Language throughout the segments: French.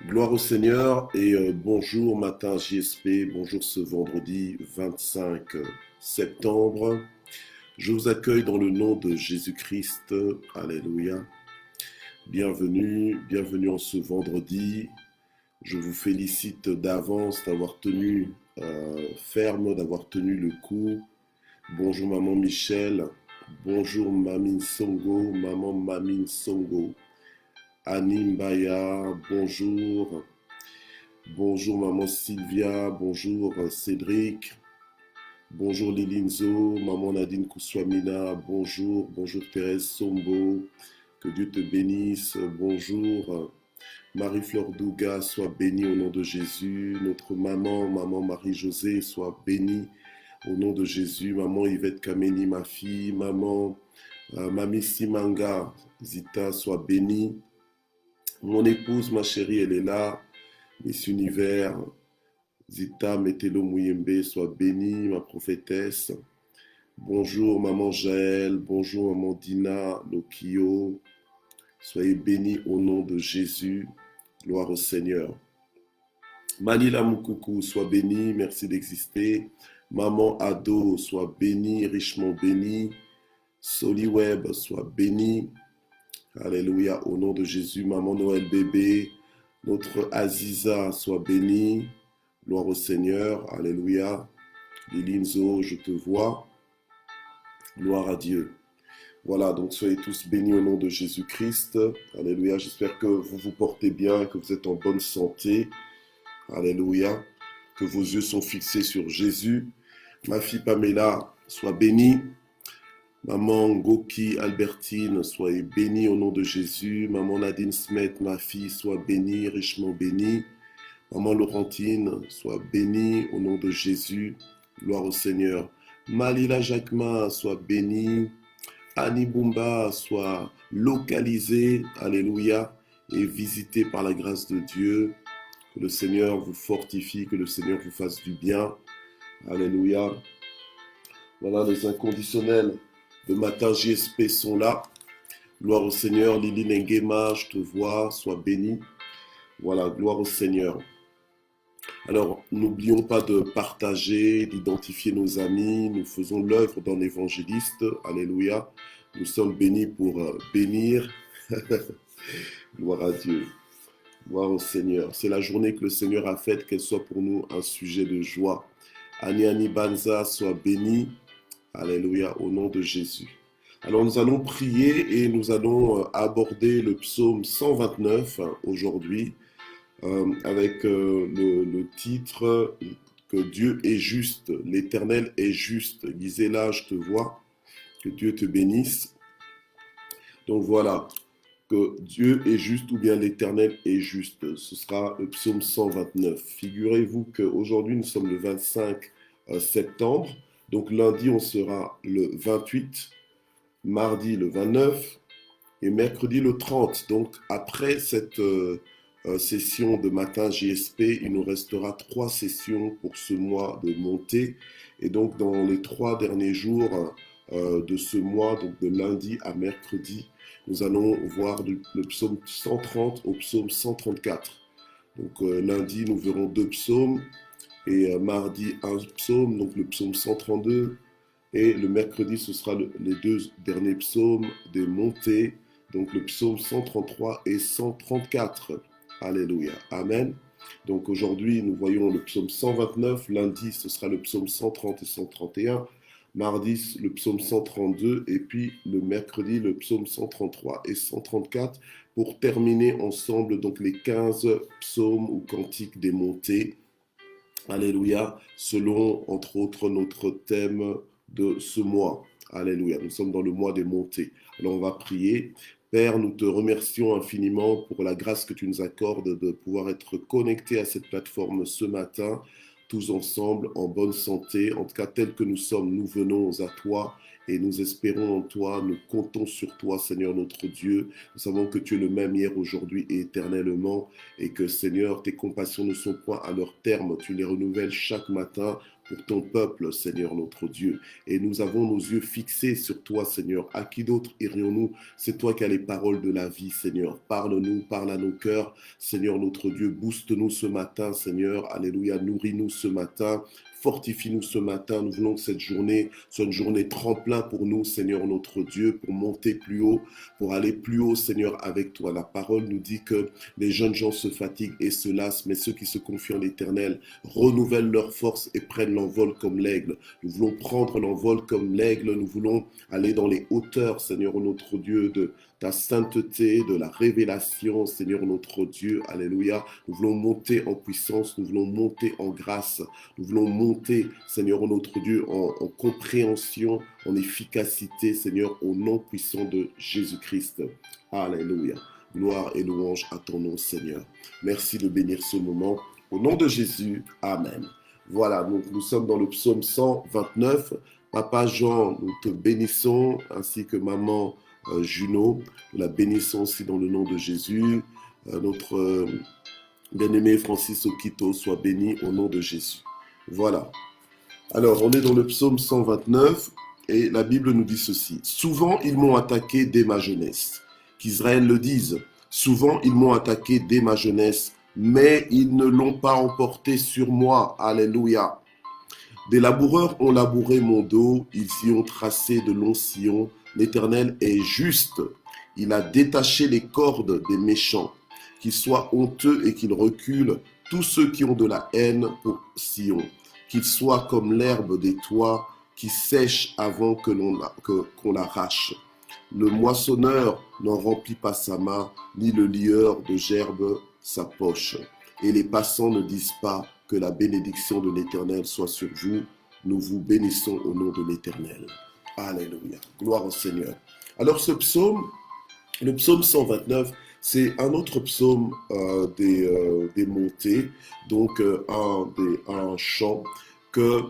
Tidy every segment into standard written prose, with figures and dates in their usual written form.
Gloire au Seigneur et bonjour matin JSP, bonjour ce vendredi 25 septembre. Je vous accueille dans le nom de Jésus-Christ, alléluia. Bienvenue, bienvenue en ce vendredi. Je vous félicite d'avance d'avoir tenu ferme, d'avoir tenu le coup. Bonjour maman Michel, bonjour Mamine Songo, maman Mamine Songo. Annie Mbaya, bonjour. Bonjour maman Sylvia, bonjour Cédric, bonjour Lilinzo, maman Nadine Kouswamina, bonjour, bonjour Thérèse Sombo, que Dieu te bénisse, bonjour Marie-Fleur Douga, sois bénie au nom de Jésus, notre maman, maman Marie-Josée, sois bénie au nom de Jésus, maman Yvette Kameni, ma fille, maman Mami Simanga, Zita, sois bénie, mon épouse, ma chérie, elle est là, Miss Univers, Zita Metelo Mouyembe, sois bénie, ma prophétesse. Bonjour, maman Jaël. Bonjour, maman Dina Lokio. Soyez bénis au nom de Jésus. Gloire au Seigneur. Manila Moukoukou, sois bénie. Merci d'exister. Maman Ado, sois bénie, richement bénie. Soliweb, sois bénie. Alléluia, au nom de Jésus. Maman Noël bébé. Notre Aziza, sois bénie. Gloire au Seigneur. Alléluia. Lilinzo, je te vois. Gloire à Dieu. Voilà, donc soyez tous bénis au nom de Jésus-Christ. Alléluia. J'espère que vous vous portez bien, que vous êtes en bonne santé. Alléluia. Que vos yeux sont fixés sur Jésus. Ma fille Pamela, sois bénie. Maman Goki Albertine, soyez bénie au nom de Jésus. Maman Nadine Smet, ma fille, sois bénie, richement bénie. Maman Laurentine, sois bénie au nom de Jésus. Gloire au Seigneur. Malila Jacquemin, sois bénie. Annie Bumba, sois localisée. Alléluia. Et visitée par la grâce de Dieu. Que le Seigneur vous fortifie, que le Seigneur vous fasse du bien. Alléluia. Voilà, les inconditionnels de matin JSP sont là. Gloire au Seigneur. Lili Nengema, je te vois, sois bénie. Voilà, gloire au Seigneur. Alors, n'oublions pas de partager, d'identifier nos amis. Nous faisons l'œuvre d'un évangéliste. Alléluia. Nous sommes bénis pour bénir. Gloire à Dieu. Gloire au Seigneur. C'est la journée que le Seigneur a faite, qu'elle soit pour nous un sujet de joie. Annie Banza, sois bénie. Alléluia, au nom de Jésus. Alors, nous allons prier et nous allons aborder le psaume 129 aujourd'hui. Avec le titre que Dieu est juste, l'Éternel est juste. Gisela, je te vois, que Dieu te bénisse. Donc voilà, que Dieu est juste ou bien l'Éternel est juste. Ce sera le psaume 129. Figurez-vous qu'aujourd'hui nous sommes le 25 septembre, donc lundi on sera le 28, mardi le 29 et mercredi le 30. Donc après cette session de matin JSP, il nous restera 3 sessions pour ce mois de montée. Et donc dans les 3 derniers jours de ce mois, donc de lundi à mercredi, nous allons voir le psaume 130 au psaume 134. Donc lundi, nous verrons 2 psaumes et mardi, un psaume, donc le psaume 132. Et le mercredi, ce sera les 2 derniers psaumes des montées, donc le psaume 133 et 134. Alléluia. Amen. Donc aujourd'hui, nous voyons le psaume 129. Lundi, ce sera le psaume 130 et 131. Mardi, le psaume 132. Et puis le mercredi, le psaume 133 et 134. Pour terminer ensemble donc les 15 psaumes ou cantiques des montées. Alléluia. Selon, entre autres, notre thème de ce mois. Alléluia. Nous sommes dans le mois des montées. Alors on va prier. Père, nous te remercions infiniment pour la grâce que tu nous accordes de pouvoir être connectés à cette plateforme ce matin, tous ensemble, en bonne santé. En tout cas, tels que nous sommes, nous venons à toi et nous espérons en toi, nous comptons sur toi, Seigneur notre Dieu. Nous savons que tu es le même hier, aujourd'hui et éternellement et que, Seigneur, tes compassions ne sont point à leur terme. Tu les renouvelles chaque matin pour ton peuple, Seigneur notre Dieu. Et nous avons nos yeux fixés sur toi, Seigneur. À qui d'autre irions-nous? C'est toi qui as les paroles de la vie, Seigneur. Parle-nous, parle à nos cœurs, Seigneur notre Dieu. Booste-nous ce matin, Seigneur. Alléluia. Nourris-nous ce matin. Fortifie-nous ce matin. Nous voulons que cette journée soit une journée tremplin pour nous, Seigneur notre Dieu, pour monter plus haut, pour aller plus haut, Seigneur, avec toi. La parole nous dit que les jeunes gens se fatiguent et se lassent, mais ceux qui se confient en l'Éternel renouvellent leur force et prennent l'envol comme l'aigle. Nous voulons prendre l'envol comme l'aigle. Nous voulons aller dans les hauteurs, Seigneur notre Dieu, de ta sainteté, de la révélation, Seigneur notre Dieu. Alléluia. Nous voulons monter en puissance, nous voulons monter en grâce, nous voulons monter, Seigneur notre Dieu, en compréhension, en efficacité, Seigneur, au nom puissant de Jésus-Christ. Alléluia. Gloire et louange à ton nom, Seigneur. Merci de bénir ce moment. Au nom de Jésus, Amen. Voilà, donc nous sommes dans le psaume 129. Papa Jean, nous te bénissons, ainsi que maman Juno. Nous la bénissons aussi dans le nom de Jésus. Notre bien-aimé Francis Okito soit béni au nom de Jésus. Voilà. Alors, on est dans le psaume 129 et la Bible nous dit ceci. Souvent, ils m'ont attaqué dès ma jeunesse. Qu'Israël le dise. Souvent, ils m'ont attaqué dès ma jeunesse, mais ils ne l'ont pas emporté sur moi. Alléluia. Des laboureurs ont labouré mon dos, ils y ont tracé de longs sillons. L'Éternel est juste. Il a détaché les cordes des méchants. Qu'ils soient honteux et qu'ils reculent, tous ceux qui ont de la haine pour Sion. Qu'ils soient comme l'herbe des toits qui sèche avant qu'on l'arrache. Le moissonneur n'en remplit pas sa main, ni le lieur de gerbes sa poche. Et les passants ne disent pas que la bénédiction de l'Éternel soit sur vous. Nous vous bénissons au nom de l'Éternel. Alléluia. Gloire au Seigneur. Alors ce psaume, le psaume 129, c'est un autre psaume des montées, donc un chant que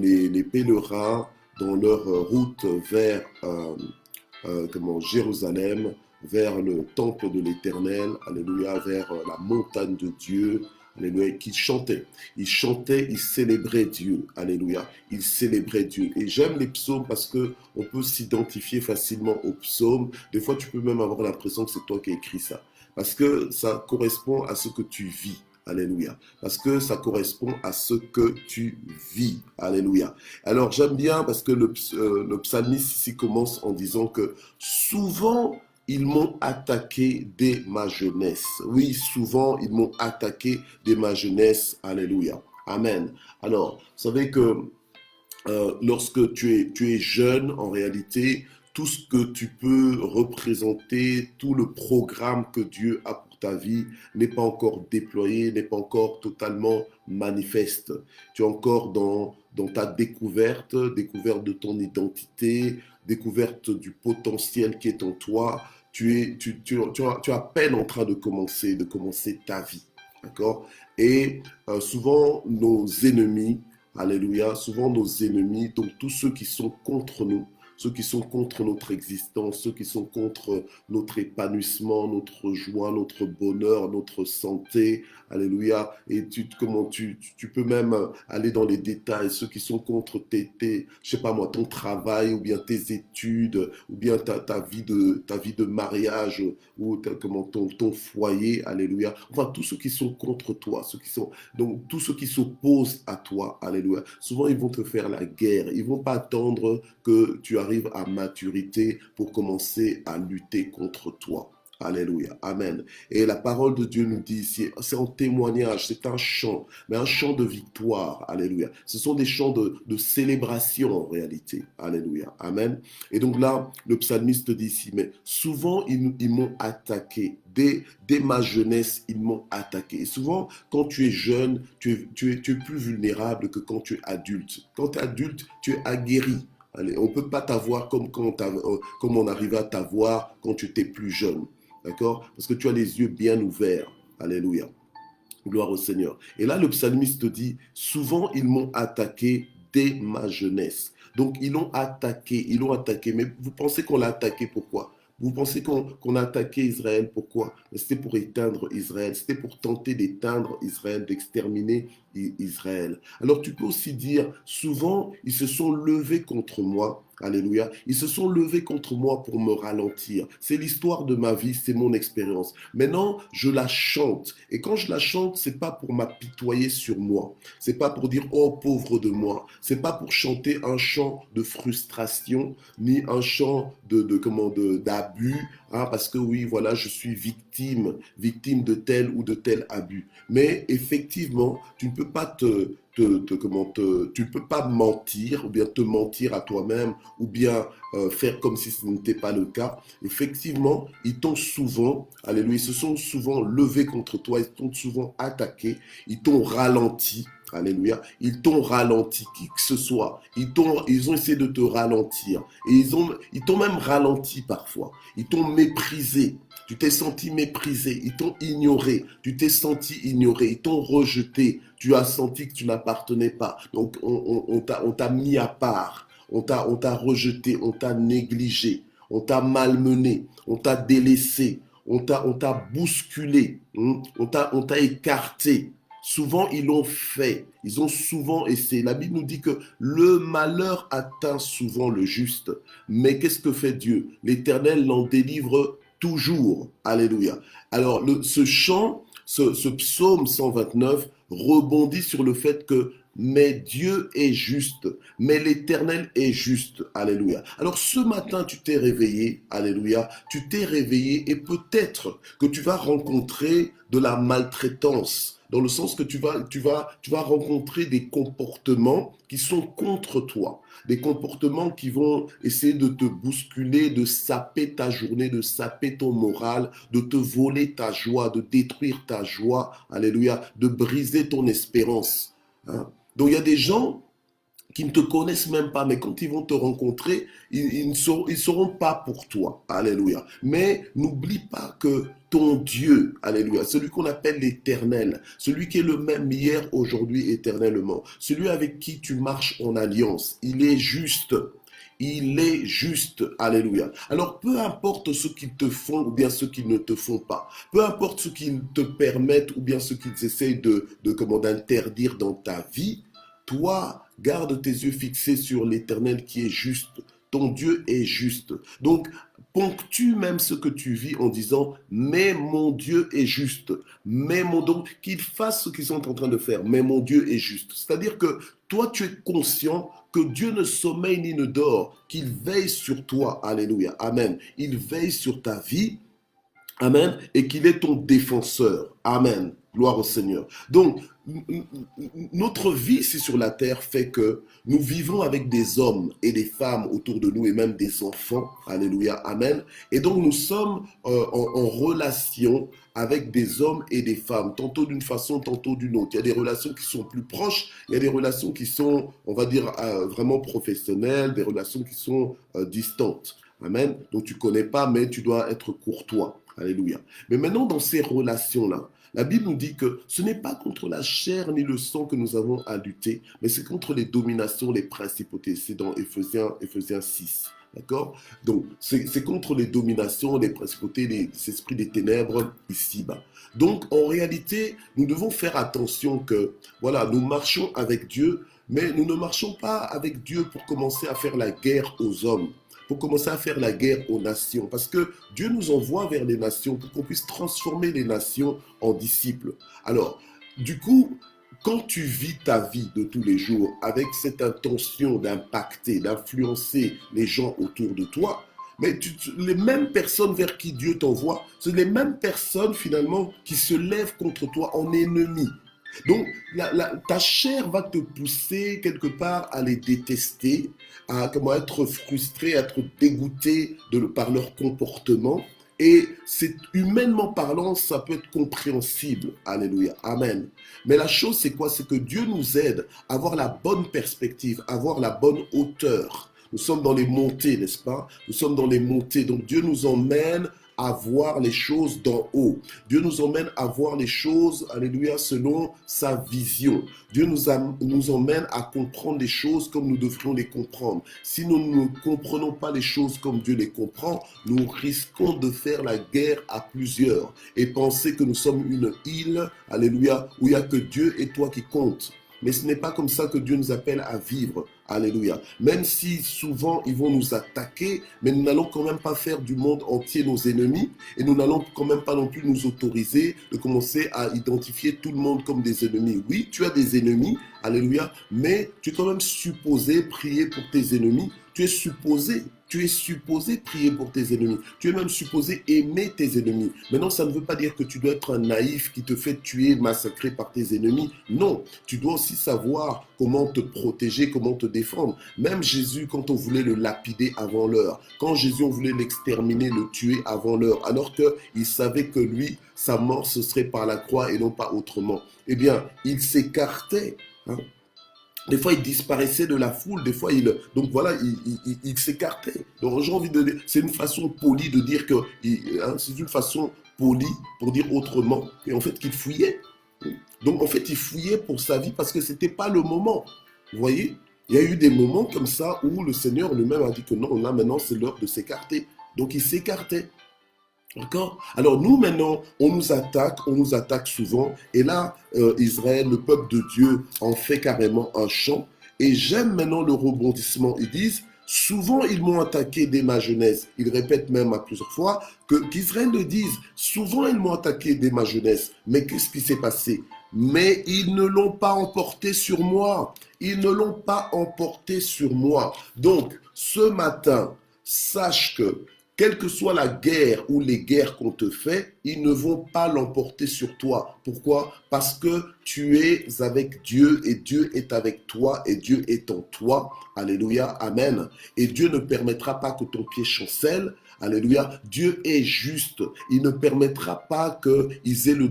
les pèlerins, dans leur route vers Jérusalem, vers le temple de l'Éternel, alléluia, vers la montagne de Dieu, alléluia, qu'ils chantaient. Ils chantaient, ils célébraient Dieu, alléluia, ils célébraient Dieu. Et j'aime les psaumes parce que on peut s'identifier facilement aux psaumes. Des fois, tu peux même avoir l'impression que c'est toi qui as écrit ça, parce que ça correspond à ce que tu vis. Alléluia. Parce que ça correspond à ce que tu vis. Alléluia. Alors j'aime bien parce que le psalmiste ici commence en disant que souvent ils m'ont attaqué dès ma jeunesse. Oui, souvent ils m'ont attaqué dès ma jeunesse. Alléluia. Amen. Alors, vous savez que lorsque tu es jeune, en réalité, tout ce que tu peux représenter, tout le programme que Dieu a pour ta vie n'est pas encore déployé, n'est pas encore totalement manifeste. Tu es encore dans ta découverte de ton identité, découverte du potentiel qui est en toi. Tu es à peine en train de commencer ta vie. D'accord? Et souvent, nos ennemis, alléluia, souvent nos ennemis, donc tous ceux qui sont contre nous, ceux qui sont contre notre existence, ceux qui sont contre notre épanouissement, notre joie, notre bonheur, notre santé, alléluia. Et tu peux même aller dans les détails, ceux qui sont contre je sais pas moi, ton travail, ou bien tes études, ou bien ta vie de mariage, ou ton foyer, alléluia. Enfin, tous ceux qui sont contre toi, donc tous ceux qui s'opposent à toi, alléluia. Souvent, ils vont te faire la guerre. Ils vont pas attendre que tu arrives à maturité pour commencer à lutter contre toi. Alléluia. Amen. Et la parole de Dieu nous dit ici, c'est en témoignage, c'est un chant, mais un chant de victoire. Alléluia. Ce sont des chants de célébration en réalité. Alléluia. Amen. Et donc là, le psalmiste dit ici, mais souvent ils m'ont attaqué. Dès ma jeunesse, ils m'ont attaqué. Et souvent, quand tu es jeune, tu es plus vulnérable que quand tu es adulte. Quand tu es adulte, tu es aguerri. Allez, on ne peut pas t'avoir comme on arrivait à t'avoir quand tu étais plus jeune. D'accord? Parce que tu as les yeux bien ouverts. Alléluia. Gloire au Seigneur. Et là, le psalmiste dit, souvent ils m'ont attaqué dès ma jeunesse. Donc ils l'ont attaqué. Mais vous pensez qu'on l'a attaqué pourquoi? Vous pensez qu'on a attaqué Israël pourquoi? C'était pour éteindre Israël. C'était pour tenter d'éteindre Israël, d'exterminer Israël. Alors tu peux aussi dire, souvent, ils se sont levés contre moi. Alléluia. Ils se sont levés contre moi pour me ralentir. C'est l'histoire de ma vie, c'est mon expérience. Maintenant, je la chante. Et quand je la chante, c'est pas pour m'apitoyer sur moi. C'est pas pour dire, oh, pauvre de moi. C'est pas pour chanter un chant de frustration, ni un chant d'abus, hein, parce que oui, voilà, je suis victime de tel ou de tel abus. Mais effectivement, tu ne peux pas tu ne peux pas mentir ou bien te mentir à toi-même ou bien faire comme si ce n'était pas le cas. Effectivement, ils t'ont souvent, alléluia, ils se sont souvent levés contre toi, ils t'ont souvent attaqué, ils t'ont ralenti. Alléluia. Ils t'ont ralenti, qui que ce soit. Ils ont essayé de te ralentir. Et ils t'ont même ralenti parfois. Ils t'ont méprisé. Tu t'es senti méprisé. Ils t'ont ignoré. Tu t'es senti ignoré. Ils t'ont rejeté. Tu as senti que tu n'appartenais pas. Donc, on t'a mis à part. On t'a rejeté. On t'a négligé. On t'a malmené. On t'a délaissé. On t'a bousculé. On t'a écarté. Souvent, ils l'ont fait. Ils ont souvent essayé. La Bible nous dit que le malheur atteint souvent le juste. Mais qu'est-ce que fait Dieu? L'Éternel l'en délivre toujours. Alléluia. Alors, ce chant, ce psaume 129 rebondit sur le fait que mais Dieu est juste, mais l'Éternel est juste. Alléluia. Alors ce matin, tu t'es réveillé, alléluia, tu t'es réveillé et peut-être que tu vas rencontrer de la maltraitance, dans le sens que tu vas rencontrer des comportements qui sont contre toi, des comportements qui vont essayer de te bousculer, de saper ta journée, de saper ton moral, de te voler ta joie, de détruire ta joie, alléluia, de briser ton espérance. Hein? Donc il y a des gens qui ne te connaissent même pas, mais quand ils vont te rencontrer, ils ne seront pas pour toi. Alléluia. Mais n'oublie pas que ton Dieu, alléluia, celui qu'on appelle l'Éternel, celui qui est le même hier, aujourd'hui, éternellement, celui avec qui tu marches en alliance, il est juste. Il est juste, alléluia. Alors, peu importe ce qu'ils te font ou bien ce qu'ils ne te font pas, peu importe ce qu'ils te permettent ou bien ce qu'ils essayent d'interdire dans ta vie, toi, garde tes yeux fixés sur l'Éternel qui est juste. Ton Dieu est juste. Donc, ponctue même ce que tu vis en disant, mais mon Dieu est juste. Donc, qu'ils fassent ce qu'ils sont en train de faire, mais mon Dieu est juste. C'est-à-dire que toi, tu es conscient que Dieu ne sommeille ni ne dort, qu'il veille sur toi. Alléluia. Amen. Il veille sur ta vie. Amen. Et qu'il est ton défenseur. Amen. Gloire au Seigneur. Donc, notre vie ici sur la terre fait que nous vivons avec des hommes et des femmes autour de nous et même des enfants. Alléluia. Amen. Et donc, nous sommes en relation avec des hommes et des femmes, tantôt d'une façon, tantôt d'une autre. Il y a des relations qui sont plus proches, il y a des relations qui sont, on va dire, vraiment professionnelles, des relations qui sont distantes. Amen. Donc, tu ne connais pas, mais tu dois être courtois. Alléluia. Mais maintenant, dans ces relations-là, la Bible nous dit que ce n'est pas contre la chair ni le sang que nous avons à lutter, mais c'est contre les dominations, les principautés. C'est dans Éphésiens 6. D'accord? Donc, c'est contre les dominations, les principautés, les esprits des ténèbres ici-bas. Donc, en réalité, nous devons faire attention que, voilà, nous marchons avec Dieu, mais nous ne marchons pas avec Dieu pour commencer à faire la guerre aux hommes, pour commencer à faire la guerre aux nations. Parce que Dieu nous envoie vers les nations pour qu'on puisse transformer les nations en disciples. Alors, du coup, quand tu vis ta vie de tous les jours avec cette intention d'impacter, d'influencer les gens autour de toi, mais les mêmes personnes vers qui Dieu t'envoie, c'est les mêmes personnes finalement qui se lèvent contre toi en ennemis. Donc, ta chair va te pousser quelque part à les détester, à être frustré, à être dégoûté par leur comportement. Et c'est humainement parlant, ça peut être compréhensible. Alléluia. Amen. Mais la chose, c'est quoi? C'est que Dieu nous aide à avoir la bonne perspective, à avoir la bonne hauteur. Nous sommes dans les montées, n'est-ce pas? Nous sommes dans les montées. Donc Dieu nous emmène à voir les choses d'en haut. Dieu nous emmène à voir les choses, alléluia, selon sa vision. Dieu nous emmène à comprendre les choses comme nous devrions les comprendre. Si nous ne comprenons pas les choses comme Dieu les comprend, nous risquons de faire la guerre à plusieurs et penser que nous sommes une île, alléluia, où il n'y a que Dieu et toi qui comptent. Mais ce n'est pas comme ça que Dieu nous appelle à vivre. Alléluia. Même si souvent ils vont nous attaquer, mais nous n'allons quand même pas faire du monde entier nos ennemis et nous n'allons quand même pas non plus nous autoriser de commencer à identifier tout le monde comme des ennemis. Oui, tu as des ennemis, alléluia, mais tu es quand même supposé prier pour tes ennemis. Tu es supposé prier pour tes ennemis. Tu es même supposé aimer tes ennemis. Maintenant, ça ne veut pas dire que tu dois être un naïf qui te fait tuer, massacrer par tes ennemis. Non, tu dois aussi savoir comment te protéger, comment te défendre. Même Jésus, quand on voulait le lapider avant l'heure, quand Jésus, on voulait l'exterminer, le tuer avant l'heure, alors qu'il savait que lui, sa mort, ce serait par la croix et non pas autrement. Eh bien, il s'écartait, hein. Des fois, il disparaissait de la foule. Des fois, il s'écartait. Donc, j'ai envie de dire, c'est une façon polie de dire que, c'est une façon polie pour dire autrement. Et en fait, qu'il fouillait. Donc, en fait, il fouillait pour sa vie parce que c'était pas le moment. Vous voyez? Il y a eu des moments comme ça où le Seigneur lui-même a dit que non, là, maintenant, c'est l'heure de s'écarter. Donc, il s'écartait. D'accord? Alors nous maintenant, on nous attaque souvent. Et là, Israël, le peuple de Dieu, en fait carrément un chant. Et j'aime maintenant le rebondissement. Ils disent, souvent ils m'ont attaqué dès ma jeunesse. Ils répètent même à plusieurs fois qu'Israël le dise, souvent ils m'ont attaqué dès ma jeunesse. Mais qu'est-ce qui s'est passé? Mais ils ne l'ont pas emporté sur moi. Ils ne l'ont pas emporté sur moi. Donc, ce matin, sache que quelle que soit la guerre ou les guerres qu'on te fait, ils ne vont pas l'emporter sur toi. Pourquoi? Parce que tu es avec Dieu et Dieu est avec toi et Dieu est en toi. Alléluia, amen. Et Dieu ne permettra pas que ton pied chancelle. Alléluia. Dieu est juste. Il ne permettra pas qu'ils aient le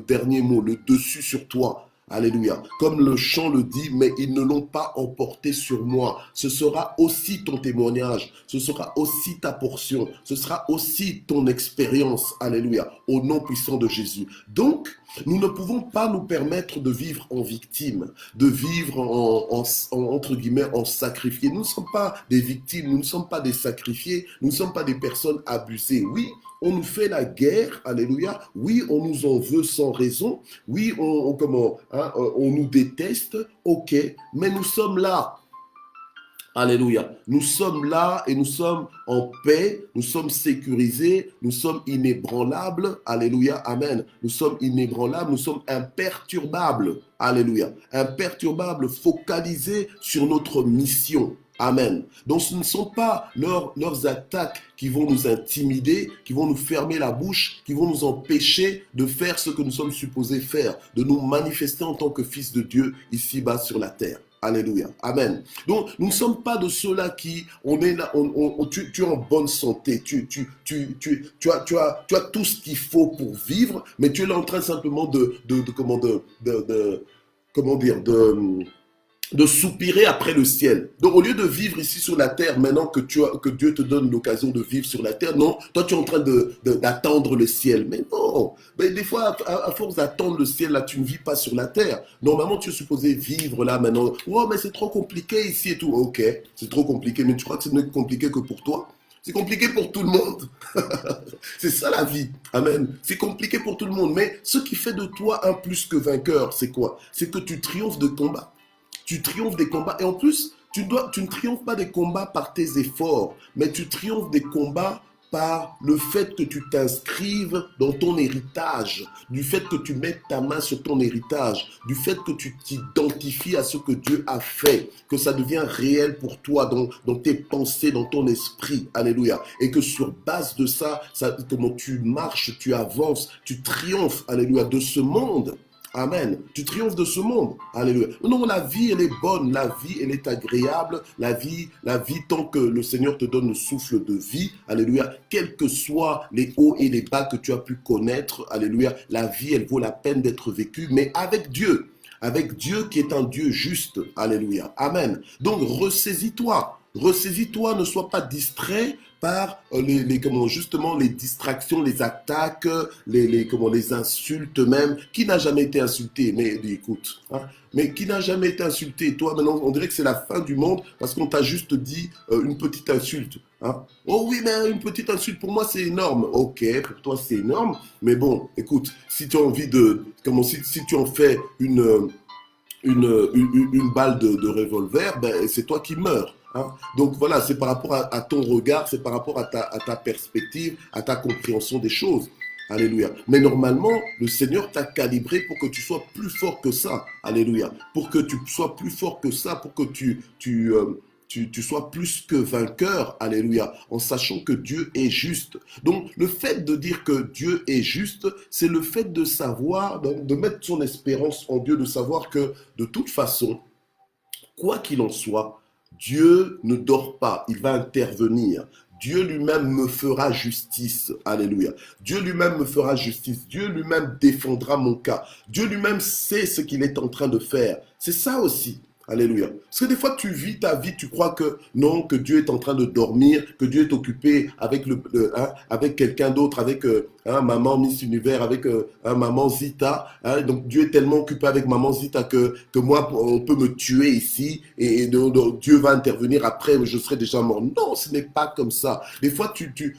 dernier mot, le dessus sur toi. Alléluia. Comme le chant le dit, mais ils ne l'ont pas emporté sur moi. Ce sera aussi ton témoignage. Ce sera aussi ta portion. Ce sera aussi ton expérience. Alléluia. Au nom puissant de Jésus. Donc, nous ne pouvons pas nous permettre de vivre en victime, de vivre entre guillemets en sacrifié. Nous ne sommes pas des victimes, nous ne sommes pas des sacrifiés, nous ne sommes pas des personnes abusées. Oui, on nous fait la guerre, alléluia. Oui, on nous en veut sans raison. Oui, on nous déteste, ok, mais nous sommes là. Alléluia. Nous sommes là et nous sommes en paix, nous sommes sécurisés, nous sommes inébranlables. Alléluia, amen. Nous sommes inébranlables, nous sommes imperturbables. Alléluia. Imperturbables, focalisés sur notre mission. Amen. Donc ce ne sont pas leurs attaques qui vont nous intimider, qui vont nous fermer la bouche, qui vont nous empêcher de faire ce que nous sommes supposés faire, de nous manifester en tant que fils de Dieu ici-bas sur la terre. Alléluia. Amen. Donc, nous ne sommes pas de ceux-là qui, on est là, tu es en bonne santé, tu as tout ce qu'il faut pour vivre, mais tu es là en train simplement de soupirer après le ciel. Donc, au lieu de vivre ici sur la terre, maintenant que Dieu te donne l'occasion de vivre sur la terre, non, toi, tu es en train d'attendre le ciel. Mais non, mais des fois, à force d'attendre le ciel, là, tu ne vis pas sur la terre. Normalement, tu es supposé vivre là, maintenant. Oh, mais c'est trop compliqué ici et tout. Ok, c'est trop compliqué, mais tu crois que ce n'est compliqué que pour toi? C'est compliqué pour tout le monde. C'est ça la vie. Amen. C'est compliqué pour tout le monde. Mais ce qui fait de toi un plus que vainqueur, c'est quoi? C'est que tu triomphes de combat. Tu triomphes des combats. Et en plus, tu ne triomphes pas des combats par tes efforts, mais tu triomphes des combats par le fait que tu t'inscrives dans ton héritage, du fait que tu mettes ta main sur ton héritage, du fait que tu t'identifies à ce que Dieu a fait, que ça devient réel pour toi dans tes pensées, dans ton esprit. Alléluia. Et que sur base de ça, comment tu marches, tu avances, tu triomphes, alléluia, de ce monde. Amen. Tu triomphes de ce monde. Alléluia. Non, la vie, elle est bonne. La vie, elle est agréable. La vie, tant que le Seigneur te donne le souffle de vie. Alléluia. Quels que soient les hauts et les bas que tu as pu connaître. Alléluia. La vie, elle vaut la peine d'être vécue, mais avec Dieu. Avec Dieu qui est un Dieu juste. Alléluia. Amen. Donc, ressaisis-toi. Ressaisis-toi, ne sois pas distrait par justement les distractions, les attaques, les insultes même. Qui n'a jamais été insulté? Mais écoute, hein, mais qui n'a jamais été insulté? Toi, maintenant, on dirait que c'est la fin du monde parce qu'on t'a juste dit une petite insulte. Hein. Oh oui, mais une petite insulte, pour moi, c'est énorme. Ok, pour toi, c'est énorme. Mais bon, écoute, si tu as envie si tu en fais une balle de revolver, ben, c'est toi qui meurs. Hein. Donc voilà, c'est par rapport à ton regard, c'est par rapport à ta perspective, à ta compréhension des choses. Alléluia. Mais normalement, le Seigneur t'a calibré pour que tu sois plus fort que ça. Alléluia. Pour que tu sois plus fort que ça, pour que tu sois plus que vainqueur. Alléluia. En sachant que Dieu est juste. Donc, le fait de dire que Dieu est juste, c'est le fait de savoir, de mettre son espérance en Dieu, de savoir que de toute façon, quoi qu'il en soit, Dieu ne dort pas, il va intervenir. Dieu lui-même me fera justice. Alléluia. Dieu lui-même me fera justice. Dieu lui-même défendra mon cas. Dieu lui-même sait ce qu'il est en train de faire. C'est ça aussi. Alléluia. Parce que des fois, tu vis ta vie, tu crois que non, que Dieu est en train de dormir, que Dieu est occupé avec avec quelqu'un d'autre, avec maman Miss Univers, avec maman Zita. Hein, donc Dieu est tellement occupé avec maman Zita que moi, on peut me tuer ici et donc, Dieu va intervenir après, je serai déjà mort. Non, ce n'est pas comme ça. Des fois,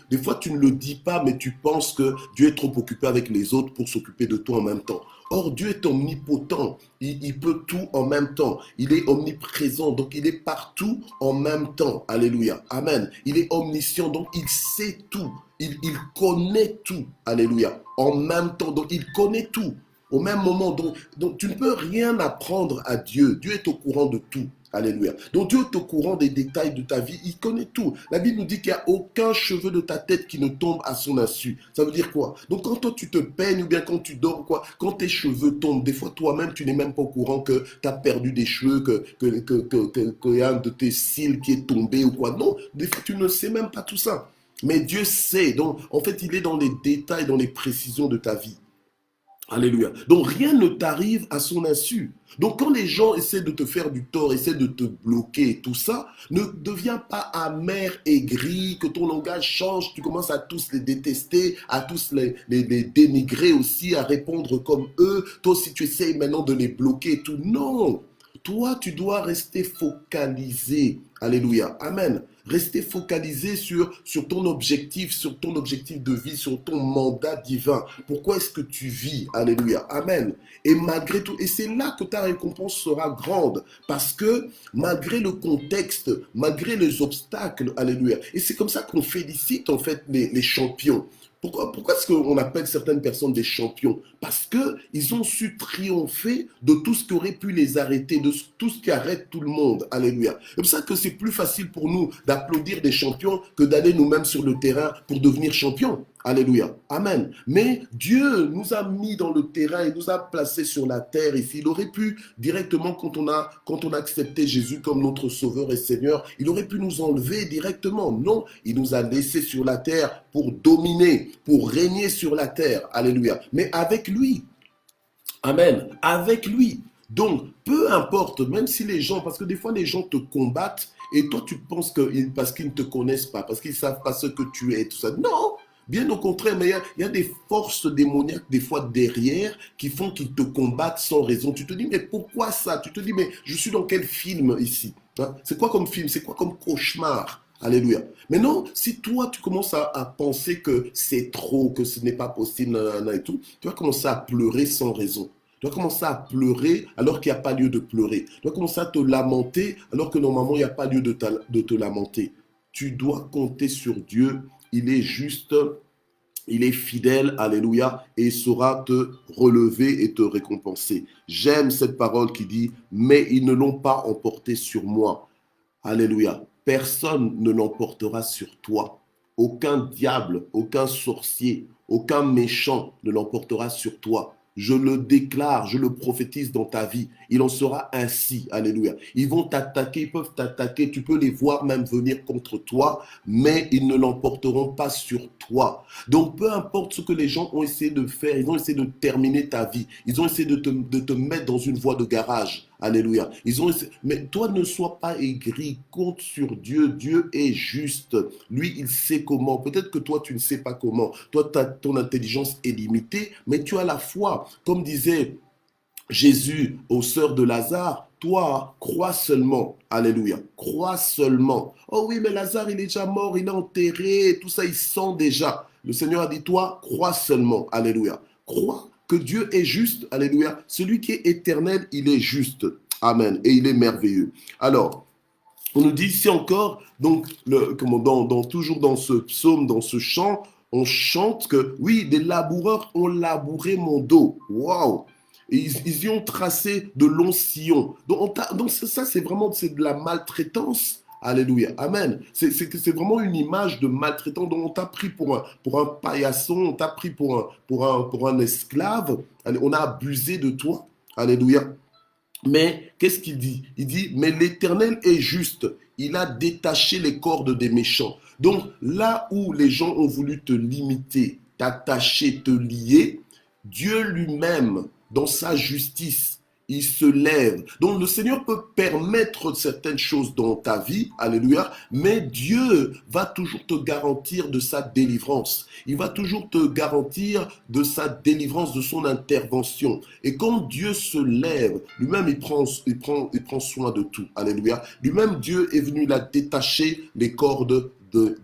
des fois, tu ne le dis pas, mais tu penses que Dieu est trop occupé avec les autres pour s'occuper de toi en même temps. Or, Dieu est omnipotent. Il peut tout en même temps. Il est omniprésent. Donc, il est partout en même temps. Alléluia. Amen. Il est omniscient. Donc, il sait tout. Il connaît tout. Alléluia. En même temps. Donc, il connaît tout. Au même moment. Donc, tu ne peux rien apprendre à Dieu. Dieu est au courant de tout. Alléluia. Donc Dieu est au courant des détails de ta vie, il connaît tout. La Bible nous dit qu'il n'y a aucun cheveu de ta tête qui ne tombe à son insu. Ça veut dire quoi? Donc quand toi tu te peignes ou bien quand tu dors, quoi, quand tes cheveux tombent, des fois toi-même tu n'es même pas au courant que tu as perdu des cheveux, qu'il y a un de tes cils qui est tombé ou quoi. Non, des fois tu ne sais même pas tout ça. Mais Dieu sait. Donc en fait il est dans les détails, dans les précisions de ta vie. Alléluia. Donc rien ne t'arrive à son insu. Donc quand les gens essaient de te faire du tort, essaient de te bloquer et tout ça, ne deviens pas amer, aigri, que ton langage change, tu commences à tous les détester, à tous les dénigrer aussi, à répondre comme eux. Toi aussi tu essayes maintenant de les bloquer et tout. Non. Toi, tu dois rester focalisé. Alléluia. Amen. Rester focalisé sur ton objectif de vie, sur ton mandat divin. Pourquoi est-ce que tu vis? Alléluia. Amen. Et malgré tout, et c'est là que ta récompense sera grande. Parce que malgré le contexte, malgré les obstacles, alléluia. Et c'est comme ça qu'on félicite en fait les champions. Pourquoi est-ce qu'on appelle certaines personnes des champions? Parce qu'ils ont su triompher de tout ce qui aurait pu les arrêter, de tout ce qui arrête tout le monde. Alléluia. C'est pour ça que c'est plus facile pour nous d'applaudir des champions que d'aller nous-mêmes sur le terrain pour devenir champions. Alléluia. Amen. Mais Dieu nous a mis dans le terrain, il nous a placés sur la terre ici. Il aurait pu directement, quand on a accepté Jésus comme notre Sauveur et Seigneur, il aurait pu nous enlever directement. Non, il nous a laissés sur la terre pour dominer, pour régner sur la terre. Alléluia. Mais avec lui. Amen. Avec lui. Donc, peu importe, même si les gens, parce que des fois les gens te combattent et toi tu penses que parce qu'ils ne te connaissent pas, parce qu'ils ne savent pas ce que tu es, tout ça. Non. Bien au contraire, mais il y a des forces démoniaques des fois derrière qui font qu'ils te combattent sans raison. Tu te dis, mais pourquoi ça? Tu te dis, mais je suis dans quel film ici? Hein? C'est quoi comme film? C'est quoi comme cauchemar? Alléluia. Mais non, si toi tu commences à penser que c'est trop, que ce n'est pas possible, nanana et tout, tu vas commencer à pleurer sans raison. Tu vas commencer à pleurer alors qu'il n'y a pas lieu de pleurer. Tu vas commencer à te lamenter alors que normalement il n'y a pas lieu de te lamenter. Tu dois compter sur Dieu. Il est juste, il est fidèle, alléluia, et il saura te relever et te récompenser. J'aime cette parole qui dit, mais ils ne l'ont pas emporté sur moi. Alléluia. Personne ne l'emportera sur toi. Aucun diable, aucun sorcier, aucun méchant ne l'emportera sur toi. Je le déclare, je le prophétise dans ta vie. Il en sera ainsi. Alléluia. Ils vont t'attaquer, ils peuvent t'attaquer. Tu peux les voir même venir contre toi, mais ils ne l'emporteront pas sur toi. Donc, peu importe ce que les gens ont essayé de faire, ils ont essayé de terminer ta vie. Ils ont essayé de te mettre dans une voie de garage. Alléluia. Mais toi, ne sois pas aigri, compte sur Dieu. Dieu est juste. Lui, il sait comment. Peut-être que toi, tu ne sais pas comment. Toi, ton intelligence est limitée, mais tu as la foi. Comme disait Jésus aux sœurs de Lazare, toi, crois seulement. Alléluia. Crois seulement. Oh oui, mais Lazare, il est déjà mort, il est enterré, tout ça, il sent déjà. Le Seigneur a dit, toi, crois seulement. Alléluia. Crois que Dieu est juste. Alléluia. Celui qui est éternel, il est juste. Amen. Et il est merveilleux. Alors, on nous dit ici encore, donc, toujours dans ce psaume, dans ce chant, on chante que, oui, des laboureurs ont labouré mon dos. Waouh! Et ils y ont tracé de longs sillons. Donc ça, c'est vraiment de la maltraitance. Alléluia. Amen. C'est vraiment une image de maltraitant. Donc, on t'a pris pour un paillasson, on t'a pris pour un esclave. On a abusé de toi. Alléluia. Mais qu'est-ce qu'il dit? Il dit, mais l'Éternel est juste. Il a détaché les cordes des méchants. Donc, là où les gens ont voulu te limiter, t'attacher, te lier, Dieu lui-même, dans sa justice, il se lève. Donc le Seigneur peut permettre certaines choses dans ta vie, alléluia, mais Dieu va toujours te garantir de sa délivrance. Il va toujours te garantir de sa délivrance, de son intervention. Et quand Dieu se lève, lui-même il prend soin de tout, alléluia. Lui-même Dieu est venu là détacher les cordes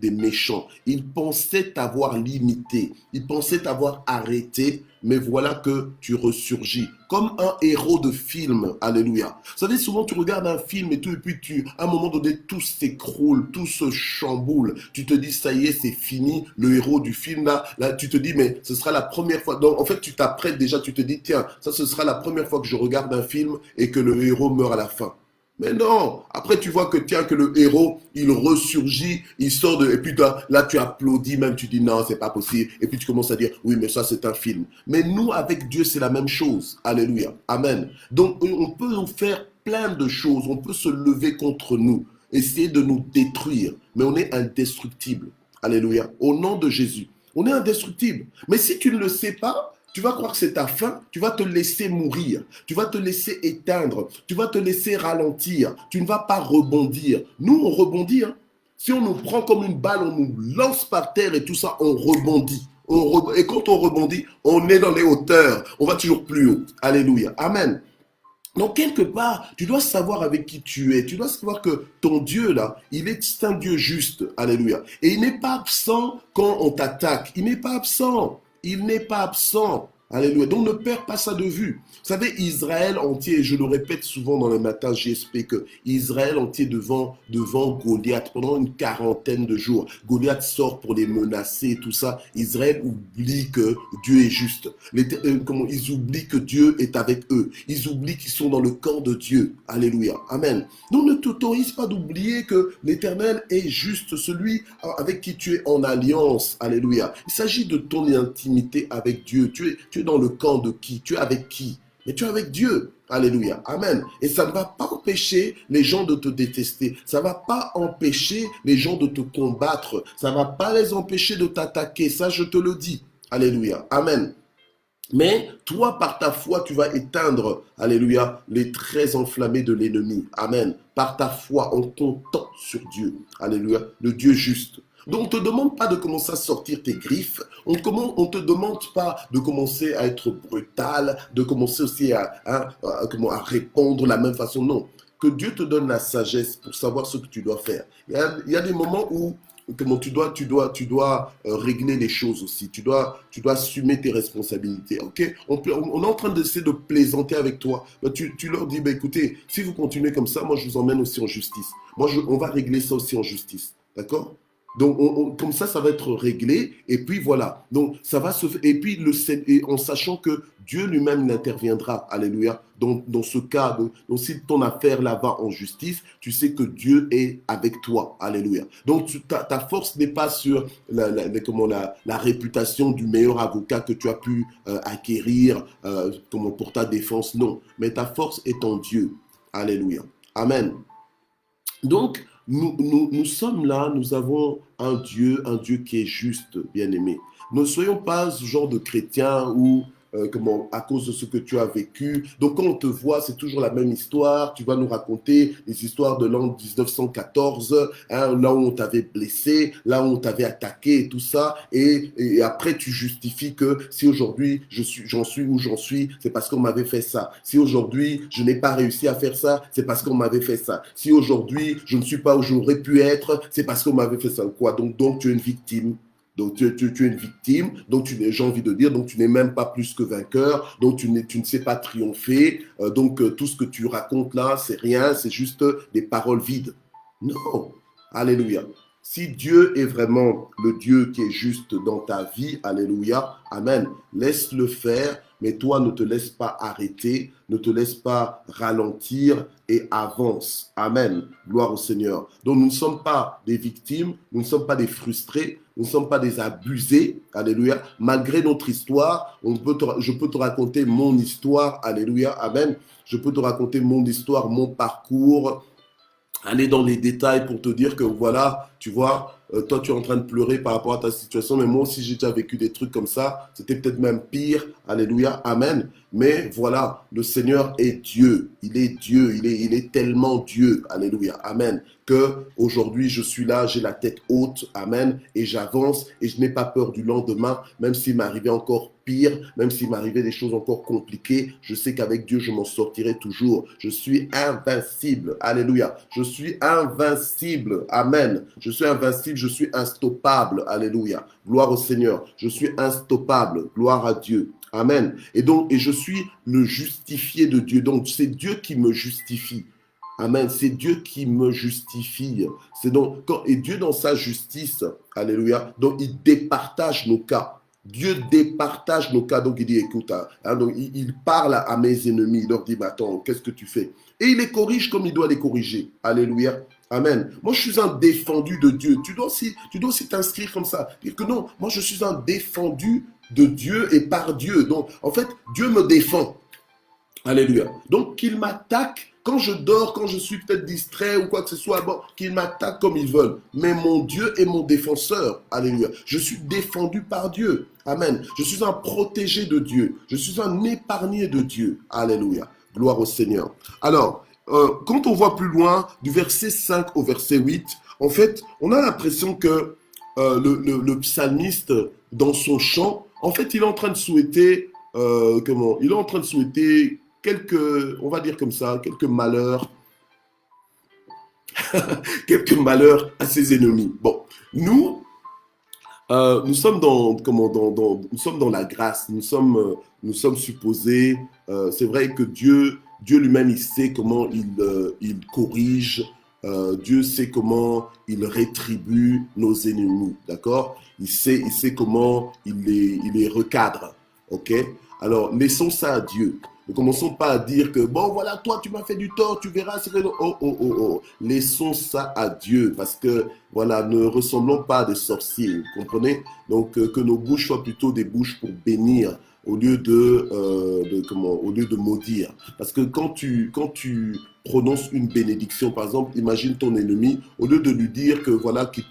des méchants. Il pensait t'avoir limité, il pensait t'avoir arrêté, mais voilà que tu ressurgis comme un héros de film. Alléluia. Vous savez, souvent tu regardes un film et tout, et puis à un moment donné, tout s'écroule, tout se chamboule. Tu te dis, ça y est, c'est fini. Le héros du film, là, tu te dis, mais ce sera la première fois. Donc, en fait, tu t'apprêtes déjà, tu te dis, tiens, ça, ce sera la première fois que je regarde un film et que le héros meurt à la fin. Mais non, après tu vois que tiens que le héros, il ressurgit, il sort et puis là tu applaudis même, tu dis non, c'est pas possible. Et puis tu commences à dire oui, mais ça c'est un film. Mais nous avec Dieu c'est la même chose. Alléluia. Amen. Donc on peut nous faire plein de choses, on peut se lever contre nous, essayer de nous détruire, mais on est indestructible. Alléluia. Au nom de Jésus, on est indestructible. Mais si tu ne le sais pas, tu vas croire que c'est ta fin, tu vas te laisser mourir, tu vas te laisser éteindre, tu vas te laisser ralentir, tu ne vas pas rebondir. Nous, on rebondit. Hein. Si on nous prend comme une balle, on nous lance par terre et tout ça, on rebondit. Et quand on rebondit, on est dans les hauteurs, on va toujours plus haut. Alléluia. Amen. Donc, quelque part, tu dois savoir avec qui tu es. Tu dois savoir que ton Dieu, là, il est un Dieu juste. Alléluia. Et il n'est pas absent quand on t'attaque. Il n'est pas absent. Il n'est pas absent. Alléluia. Donc ne perds pas ça de vue. Vous savez, Israël entier, et je le répète souvent dans les matins JSP, que Israël entier devant Goliath pendant une quarantaine de jours. Goliath sort pour les menacer et tout ça. Israël oublie que Dieu est juste. Ils oublient que Dieu est avec eux. Ils oublient qu'ils sont dans le camp de Dieu. Alléluia. Amen. Donc ne t'autorise pas d'oublier que l'Éternel est juste, celui avec qui tu es en alliance. Alléluia. Il s'agit de ton intimité avec Dieu. Tu es dans le camp de qui? Tu es avec qui? Mais tu es avec Dieu. Alléluia. Amen. Et ça ne va pas empêcher les gens de te détester. Ça ne va pas empêcher les gens de te combattre. Ça ne va pas les empêcher de t'attaquer. Ça, je te le dis. Alléluia. Amen. Mais toi, par ta foi, tu vas éteindre, alléluia, les traits enflammés de l'ennemi. Amen. Par ta foi, en comptant sur Dieu. Alléluia. Le Dieu juste. Donc, on ne te demande pas de commencer à sortir tes griffes. On ne te demande pas de commencer à être brutal, de commencer aussi à répondre de la même façon. Non. Que Dieu te donne la sagesse pour savoir ce que tu dois faire. Il y a des moments où tu dois régler les choses aussi. Tu dois assumer tes responsabilités. Ok? On est en train d'essayer de plaisanter avec toi. Tu leur dis, écoutez, si vous continuez comme ça, moi je vous emmène aussi en justice. On va régler ça aussi en justice. D'accord? Donc, comme ça va être réglé. Et puis voilà. Donc, ça va se faire. Et puis, en sachant que Dieu lui-même interviendra. Alléluia. Dans ce cas, donc si ton affaire là va en justice, tu sais que Dieu est avec toi. Alléluia. Donc, ta force n'est pas sur la réputation du meilleur avocat que tu as pu acquérir pour ta défense. Non. Mais ta force est en Dieu. Alléluia. Amen. Donc, nous sommes là, nous avons un Dieu qui est juste, bien-aimé. Ne soyons pas ce genre de chrétiens où à cause de ce que tu as vécu. Donc quand on te voit, c'est toujours la même histoire. Tu vas nous raconter les histoires de l'an 1914, hein, là où on t'avait blessé, là où on t'avait attaqué et tout ça. Et après, tu justifies que si aujourd'hui j'en suis où j'en suis, c'est parce qu'on m'avait fait ça. Si aujourd'hui je n'ai pas réussi à faire ça, c'est parce qu'on m'avait fait ça. Si aujourd'hui je ne suis pas où j'aurais pu être, c'est parce qu'on m'avait fait ça. Quoi? Donc tu es une victime. Donc tu es une victime, donc j'ai envie de dire, donc tu n'es même pas plus que vainqueur, donc tu ne sais pas triompher, tout ce que tu racontes là, c'est rien, c'est juste des paroles vides. Non, alléluia. Si Dieu est vraiment le Dieu qui est juste dans ta vie, alléluia, amen, laisse-le faire, mais toi ne te laisse pas arrêter, ne te laisse pas ralentir et avance. Amen, gloire au Seigneur. Donc nous ne sommes pas des victimes, nous ne sommes pas des frustrés, nous ne sommes pas des abusés, alléluia. Malgré notre histoire, je peux te raconter mon histoire, alléluia, amen. Je peux te raconter mon histoire, mon parcours, aller dans les détails pour te dire que voilà, tu vois, toi tu es en train de pleurer par rapport à ta situation, mais moi aussi j'ai déjà vécu des trucs comme ça, c'était peut-être même pire, alléluia, amen. Mais voilà, le Seigneur est Dieu, il est tellement Dieu, alléluia, amen, que aujourd'hui je suis là, j'ai la tête haute, amen, et j'avance et je n'ai pas peur du lendemain, même s'il m'arrivait encore pire, même s'il m'arrivait des choses encore compliquées, je sais qu'avec Dieu je m'en sortirai toujours. Je suis invincible, alléluia, je suis invincible, amen, je suis invincible, je suis instoppable, alléluia, gloire au Seigneur, je suis instoppable, gloire à Dieu. Amen. Et je suis le justifié de Dieu. Donc, c'est Dieu qui me justifie. Amen. C'est Dieu qui me justifie. Et Dieu, dans sa justice, alléluia, donc il départage nos cas. Dieu départage nos cas. Donc, il dit, écoute, donc, il parle à mes ennemis. Il leur dit, bah, attends, qu'est-ce que tu fais? Et il les corrige comme il doit les corriger. Alléluia. Amen. Moi, je suis un défendu de Dieu. Tu dois aussi t'inscrire comme ça. Dire que non, moi, je suis un défendu de Dieu et par Dieu. Donc, en fait, Dieu me défend. Alléluia. Donc, qu'il m'attaque quand je dors, quand je suis peut-être distrait ou quoi que ce soit, bon, qu'il m'attaque comme ils veulent. Mais mon Dieu est mon défenseur. Alléluia. Je suis défendu par Dieu. Amen. Je suis un protégé de Dieu. Je suis un épargné de Dieu. Alléluia. Gloire au Seigneur. Alors, quand on voit plus loin, du verset 5 au verset 8, en fait, on a l'impression que le psalmiste, dans son chant, en fait, il est en train de souhaiter, il est en train de souhaiter on va dire comme ça, quelques malheurs, quelques malheurs à ses ennemis. Bon, nous sommes nous sommes dans la grâce, nous sommes supposés, c'est vrai que Dieu lui-même, il sait comment il corrige, Dieu sait comment il rétribue nos ennemis, d'accord? Il sait comment il les recadre, ok? Alors, laissons ça à Dieu. Ne commençons pas à dire que, bon, voilà, toi, tu m'as fait du tort, tu verras. Oh. Laissons ça à Dieu, parce que, voilà, ne ressemblons pas à des sorciers, vous comprenez? Donc, que nos bouches soient plutôt des bouches pour bénir, au lieu de maudire. Parce que quand tu prononces une bénédiction, par exemple, imagine ton ennemi, au lieu de lui dire que voilà, que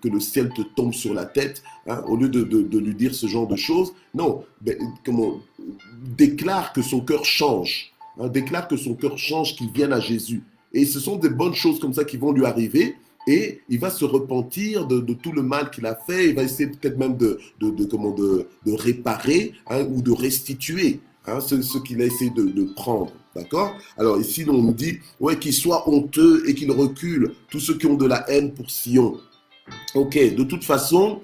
le ciel te tombe sur la tête, hein, au lieu de lui dire ce genre de choses, non, déclare que son cœur change, hein, déclare que son cœur change, qu'il vienne à Jésus. Et ce sont des bonnes choses comme ça qui vont lui arriver. Et il va se repentir de tout le mal qu'il a fait. Il va essayer peut-être même de réparer, hein, ou de restituer, hein, ce qu'il a essayé de prendre. D'accord? Alors ici, on nous dit, ouais, qu'il soit honteux et qu'il recule tous ceux qui ont de la haine pour Sion. Ok, de toute façon,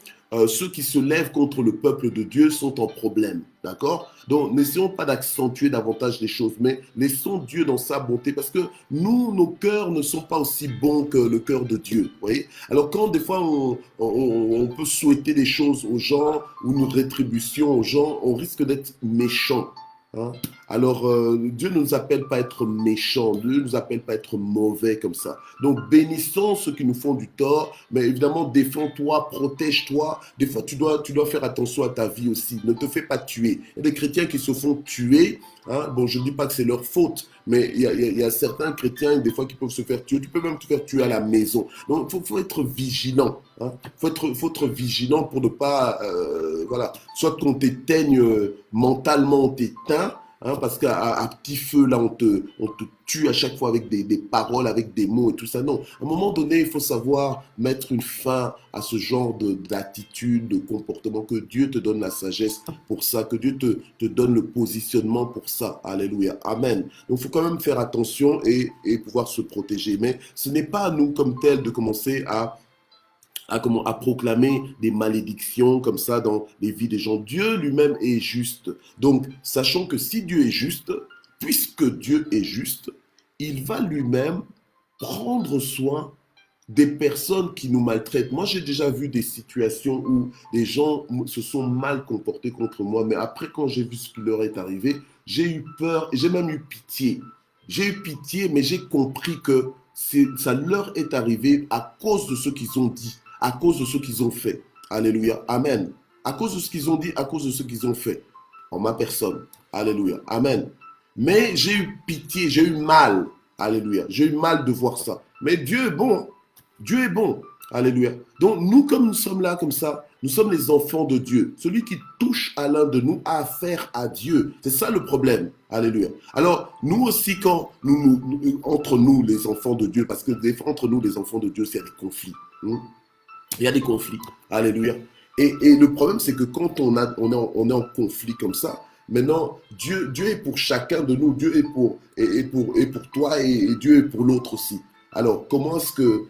ceux qui se lèvent contre le peuple de Dieu sont en problème, d'accord? Donc, n'essayons pas d'accentuer davantage les choses, mais laissons Dieu dans sa bonté, parce que nous, nos cœurs ne sont pas aussi bons que le cœur de Dieu, vous voyez? Alors, quand des fois, on peut souhaiter des choses aux gens, ou une rétribution aux gens, on risque d'être méchant. Hein? Alors, Dieu ne nous appelle pas à être méchants, Dieu ne nous appelle pas à être mauvais comme ça. Donc, bénissons ceux qui nous font du tort, mais évidemment, défends-toi, protège-toi. Des fois, tu dois faire attention à ta vie aussi. Ne te fais pas tuer. Il y a des chrétiens qui se font tuer Hein. Bon, je ne dis pas que c'est leur faute, mais il y a certains chrétiens, des fois, qui peuvent se faire tuer. Tu peux même te faire tuer à la maison. Donc, faut être vigilant. Hein. Faut être vigilant pour ne pas, voilà, soit qu'on t'éteigne mentalement, on t'éteint, hein, parce qu'à petit feu, là, on te tue à chaque fois avec des paroles, avec des mots et tout ça. Non, à un moment donné, il faut savoir mettre une fin à ce genre d'attitude, de comportement, que Dieu te donne la sagesse pour ça, que Dieu te donne le positionnement pour ça. Alléluia. Amen. Donc, il faut quand même faire attention et pouvoir se protéger. Mais ce n'est pas à nous, comme tel, de commencer à proclamer des malédictions comme ça dans les vies des gens. Dieu lui-même est juste. Donc, sachant que si Dieu est juste, puisque Dieu est juste, il va lui-même prendre soin des personnes qui nous maltraitent. Moi, j'ai déjà vu des situations où des gens se sont mal comportés contre moi, mais après, quand j'ai vu ce qui leur est arrivé, j'ai eu peur et j'ai même eu pitié. J'ai eu pitié, mais j'ai compris que ça leur est arrivé à cause de ce qu'ils ont dit, à cause de ce qu'ils ont fait. Alléluia. Amen. À cause de ce qu'ils ont dit, à cause de ce qu'ils ont fait. En ma personne. Alléluia. Amen. Mais j'ai eu pitié, j'ai eu mal. Alléluia. J'ai eu mal de voir ça. Mais Dieu est bon. Dieu est bon. Alléluia. Donc nous, comme nous sommes là comme ça, nous sommes les enfants de Dieu. Celui qui touche à l'un de nous a affaire à Dieu. C'est ça le problème. Alléluia. Alors, nous aussi, quand entre nous, les enfants de Dieu, parce que des fois, entre nous, les enfants de Dieu, il y a des conflits. Il y a des conflits. Alléluia. Et le problème, c'est que quand on est en conflit comme ça, maintenant, Dieu est pour chacun de nous. Dieu est pour toi et Dieu est pour l'autre aussi. Alors, comment est-ce que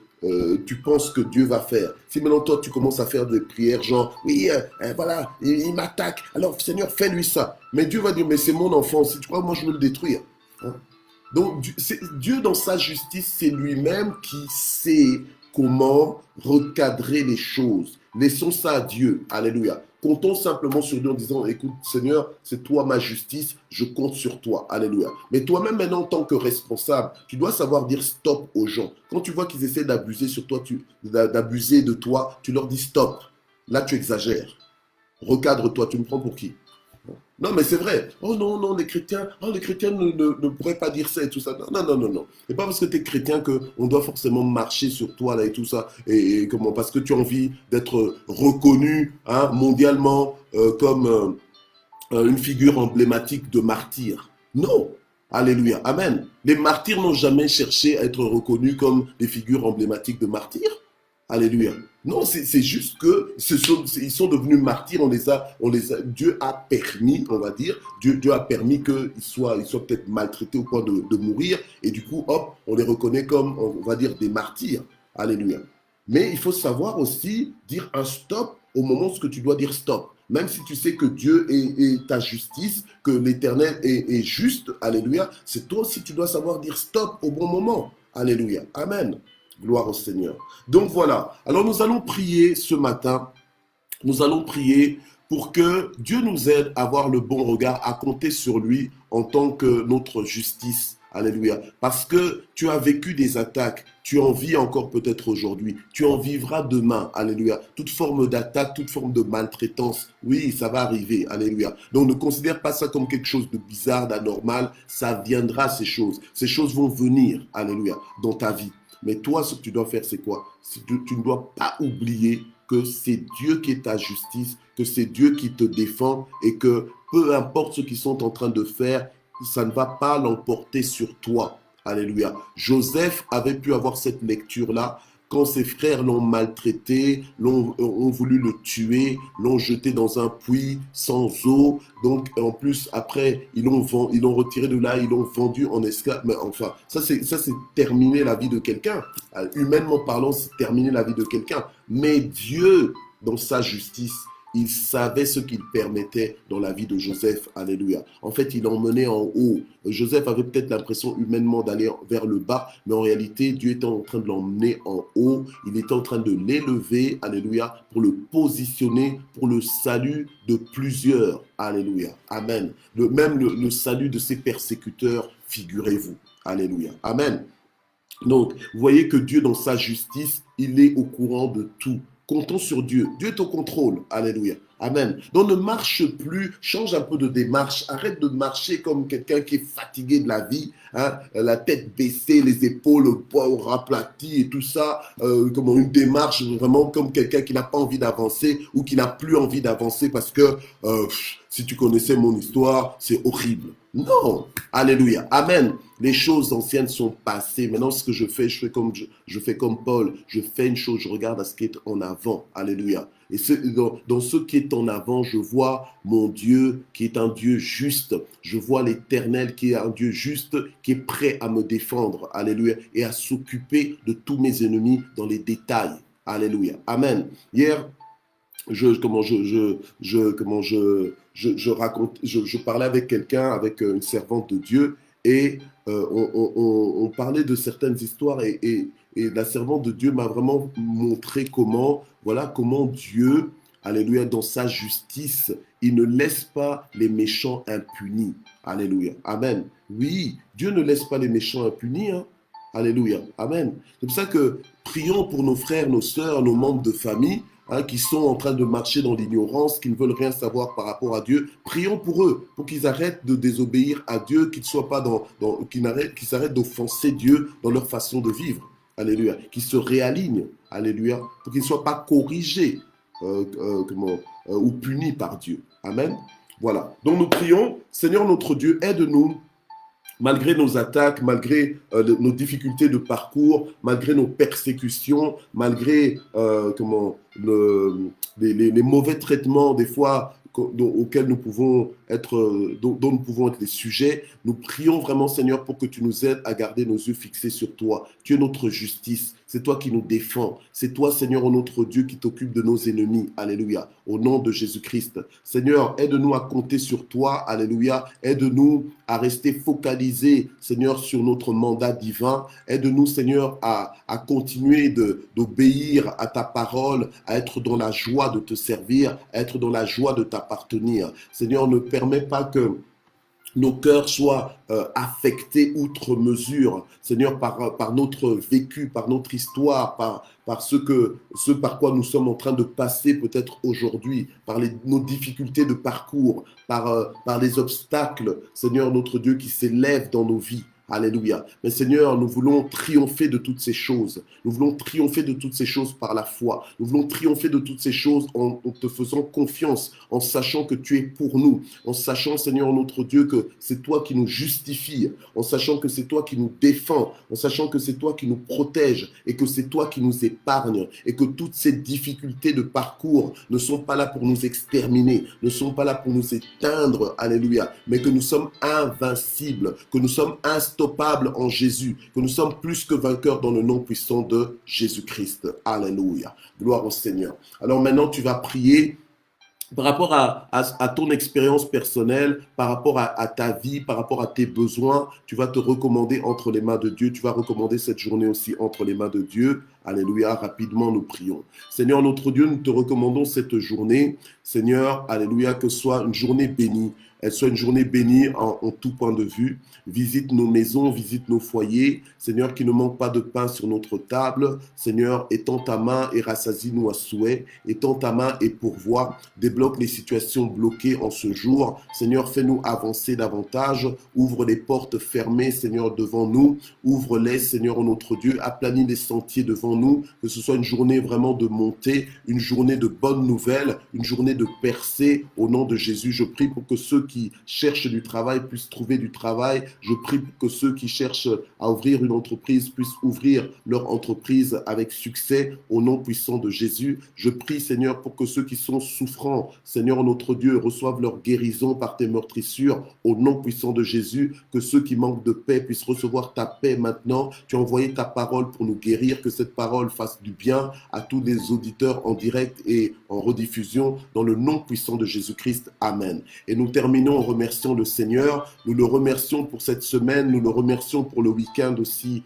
tu penses que Dieu va faire? Si maintenant toi tu commences à faire des prières genre oui voilà il m'attaque, alors Seigneur fais-lui ça, mais Dieu va dire mais c'est mon enfant, si tu crois moi je veux le détruire, hein? Donc Dieu dans sa justice, c'est lui-même qui sait comment recadrer les choses. Laissons ça à Dieu. Alléluia. Comptons simplement sur Dieu en disant, écoute Seigneur, c'est toi ma justice, je compte sur toi. Alléluia. Mais toi-même maintenant en tant que responsable, tu dois savoir dire stop aux gens. Quand tu vois qu'ils essaient d'abuser sur toi, d'abuser de toi, tu leur dis stop. Là tu exagères. Recadre-toi, tu me prends pour qui? Non, mais c'est vrai. Oh non, non, les chrétiens ne pourraient pas dire ça et tout ça. Non, non, non, non, non. C'est pas parce que tu es chrétien qu'on doit forcément marcher sur toi là et tout ça. Et comment? Parce que tu as envie d'être reconnu, hein, mondialement comme une figure emblématique de martyr. Non. Alléluia. Amen. Les martyrs n'ont jamais cherché à être reconnus comme des figures emblématiques de martyrs. Alléluia. Non, c'est juste que ils sont devenus martyrs, Dieu a permis, on va dire, Dieu a permis qu'ils soient peut-être maltraités au point de mourir, et du coup, hop, on les reconnaît comme, on va dire, des martyrs. Alléluia. Mais il faut savoir aussi dire un stop au moment où tu dois dire stop. Même si tu sais que Dieu est ta justice, que l'Éternel est juste, alléluia, c'est toi aussi tu dois savoir dire stop au bon moment. Alléluia. Amen. Gloire au Seigneur. Donc voilà. Alors nous allons prier ce matin. Nous allons prier pour que Dieu nous aide à avoir le bon regard, à compter sur lui en tant que notre justice. Alléluia. Parce que tu as vécu des attaques, tu en vis encore peut-être aujourd'hui, tu en vivras demain. Alléluia. Toute forme d'attaque, toute forme de maltraitance, oui, ça va arriver. Alléluia. Donc ne considère pas ça comme quelque chose de bizarre, d'anormal. Ça viendra, ces choses. Ces choses vont venir, alléluia, dans ta vie. Mais toi, ce que tu dois faire, c'est quoi? Tu ne dois pas oublier que c'est Dieu qui est ta justice, que c'est Dieu qui te défend et que peu importe ce qu'ils sont en train de faire, ça ne va pas l'emporter sur toi. Alléluia. Joseph avait pu avoir cette lecture-là quand ses frères l'ont maltraité, ont voulu le tuer, l'ont jeté dans un puits sans eau. Donc, en plus, après, ils l'ont retiré de là, ils l'ont vendu en esclave. Mais enfin, ça c'est terminer la vie de quelqu'un. Humainement parlant, c'est terminer la vie de quelqu'un. Mais Dieu, dans sa justice, il savait ce qu'il permettait dans la vie de Joseph. Alléluia. En fait, il l'emmenait en haut. Joseph avait peut-être l'impression humainement d'aller vers le bas, mais en réalité, Dieu était en train de l'emmener en haut. Il était en train de l'élever, alléluia, pour le positionner pour le salut de plusieurs. Alléluia. Amen. Même le salut de ses persécuteurs, figurez-vous. Alléluia. Amen. Donc, vous voyez que Dieu, dans sa justice, il est au courant de tout. Comptons sur Dieu. Dieu est au contrôle. Alléluia. Amen. Donc ne marche plus, change un peu de démarche, arrête de marcher comme quelqu'un qui est fatigué de la vie, hein, la tête baissée, les épaules le poids raplati et tout ça, comme une démarche vraiment comme quelqu'un qui n'a pas envie d'avancer ou qui n'a plus envie d'avancer parce que si tu connaissais mon histoire, c'est horrible. Non, alléluia, amen. Les choses anciennes sont passées. Maintenant, ce que je fais comme Paul. Je fais une chose, je regarde à ce qui est en avant. Alléluia. Et dans ce qui est en avant, je vois mon Dieu qui est un Dieu juste. Je vois l'Éternel qui est un Dieu juste, qui est prêt à me défendre. Alléluia. Et à s'occuper de tous mes ennemis dans les détails. Alléluia. Amen. Hier, je parlais avec quelqu'un, avec une servante de Dieu, et on parlait de certaines histoires, et la servante de Dieu m'a vraiment montré comment Dieu, alléluia, dans sa justice, il ne laisse pas les méchants impunis. Alléluia. Amen. Oui, Dieu ne laisse pas les méchants impunis, hein. Alléluia. Amen. C'est pour ça que prions pour nos frères, nos sœurs, nos membres de famille, hein, qui sont en train de marcher dans l'ignorance, qui ne veulent rien savoir par rapport à Dieu. Prions pour eux, pour qu'ils arrêtent de désobéir à Dieu, qu'ils soient pas qu'ils s'arrêtent d'offenser Dieu dans leur façon de vivre. Alléluia. Qu'ils se réalignent. Alléluia. Pour qu'ils ne soient pas corrigés ou punis par Dieu. Amen. Voilà. Donc nous prions, Seigneur notre Dieu, aide-nous malgré nos attaques, malgré nos difficultés de parcours, malgré nos persécutions, malgré les mauvais traitements des fois auxquels nous pouvons être, dont nous pouvons être les sujets, nous prions vraiment, Seigneur, pour que tu nous aides à garder nos yeux fixés sur toi. Tu es notre justice, c'est toi qui nous défends. C'est toi, Seigneur, notre Dieu, qui t'occupe de nos ennemis. Alléluia. Au nom de Jésus-Christ. Seigneur, aide-nous à compter sur toi. Alléluia. Aide-nous à rester focalisés, Seigneur, sur notre mandat divin. Aide-nous, Seigneur, à continuer d'obéir à ta parole, à être dans la joie de te servir, à être dans la joie de t'appartenir. Seigneur, ne permets pas que nos cœurs soient affectés outre mesure, Seigneur, par notre vécu, par notre histoire, par ce par quoi nous sommes en train de passer peut-être aujourd'hui, par nos difficultés de parcours, par les obstacles, Seigneur, notre Dieu, qui s'élèvent dans nos vies. Alléluia. Mais Seigneur, nous voulons triompher de toutes ces choses. Nous voulons triompher de toutes ces choses par la foi. Nous voulons triompher de toutes ces choses en te faisant confiance, en sachant que tu es pour nous, en sachant, Seigneur, notre Dieu, que c'est toi qui nous justifie, en sachant que c'est toi qui nous défends, en sachant que c'est toi qui nous protège et que c'est toi qui nous épargne et que toutes ces difficultés de parcours ne sont pas là pour nous exterminer, ne sont pas là pour nous éteindre, alléluia, mais que nous sommes invincibles, que nous sommes instoppables en Jésus, que nous sommes plus que vainqueurs dans le nom puissant de Jésus-Christ. Alléluia. Gloire au Seigneur. Alors maintenant, tu vas prier par rapport à ton expérience personnelle, par rapport à ta vie, par rapport à tes besoins. Tu vas te recommander entre les mains de Dieu. Tu vas recommander cette journée aussi entre les mains de Dieu. Alléluia, rapidement nous prions. Seigneur notre Dieu, nous te recommandons cette journée. Seigneur, alléluia, que ce soit une journée bénie. Elle soit une journée bénie en tout point de vue. Visite nos maisons, visite nos foyers. Seigneur, qu'il ne manque pas de pain sur notre table. Seigneur, étends ta main et rassasie-nous à souhait. Étends ta main et pourvois. Débloque les situations bloquées en ce jour. Seigneur, fais-nous avancer davantage. Ouvre les portes fermées, Seigneur, devant nous. Ouvre-les, Seigneur, notre Dieu. Aplanis les sentiers devant nous. Que ce soit une journée vraiment de montée, une journée de bonnes nouvelles, une journée de percée. Au nom de Jésus, je prie pour que ceux qui cherchent du travail puissent trouver du travail. Je prie pour que ceux qui cherchent à ouvrir une entreprise puissent ouvrir leur entreprise avec succès au nom puissant de Jésus. Je prie, Seigneur, pour que ceux qui sont souffrants, Seigneur notre Dieu, reçoivent leur guérison par tes meurtrissures au nom puissant de Jésus. Que ceux qui manquent de paix puissent recevoir ta paix maintenant. Tu as envoyé ta parole pour nous guérir. Que cette parole fasse du bien à tous les auditeurs en direct et en rediffusion dans le nom puissant de Jésus-Christ. Amen. Et nous terminons en remerciant le Seigneur. Nous le remercions pour cette semaine. Nous le remercions pour le week-end aussi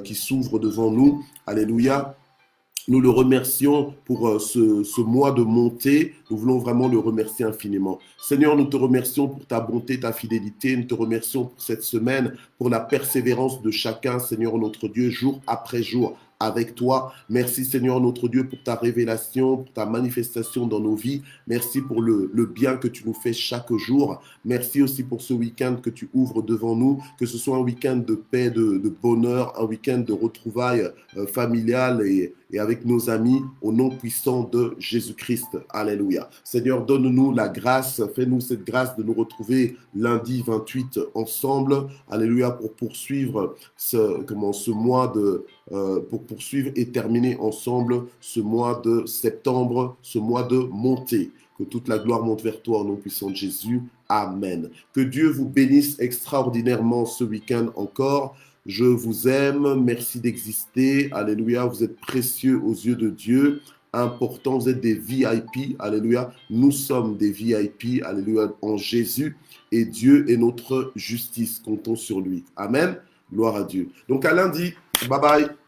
qui s'ouvre devant nous. Alléluia. Nous le remercions pour ce mois de montée. Nous voulons vraiment le remercier infiniment. Seigneur, nous te remercions pour ta bonté, ta fidélité. Nous te remercions pour cette semaine, pour la persévérance de chacun, Seigneur notre Dieu, jour après jour, avec toi. Merci Seigneur notre Dieu pour ta révélation, pour ta manifestation dans nos vies. Merci pour le bien que tu nous fais chaque jour. Merci aussi pour ce week-end que tu ouvres devant nous, que ce soit un week-end de paix, de bonheur, un week-end de retrouvailles familiales et avec nos amis, au nom puissant de Jésus-Christ. Alléluia. Seigneur, donne-nous la grâce, fais-nous cette grâce de nous retrouver lundi 28 ensemble. Alléluia, pour poursuivre ce mois pour poursuivre et terminer ensemble ce mois de septembre, ce mois de montée. Que toute la gloire monte vers toi au nom puissant de Jésus. Amen. Que Dieu vous bénisse extraordinairement ce week-end encore. Je vous aime. Merci d'exister. Alléluia. Vous êtes précieux aux yeux de Dieu. Important, vous êtes des VIP. Alléluia. Nous sommes des VIP. Alléluia. En Jésus. Et Dieu est notre justice. Comptons sur lui. Amen. Gloire à Dieu. Donc à lundi. Bye bye.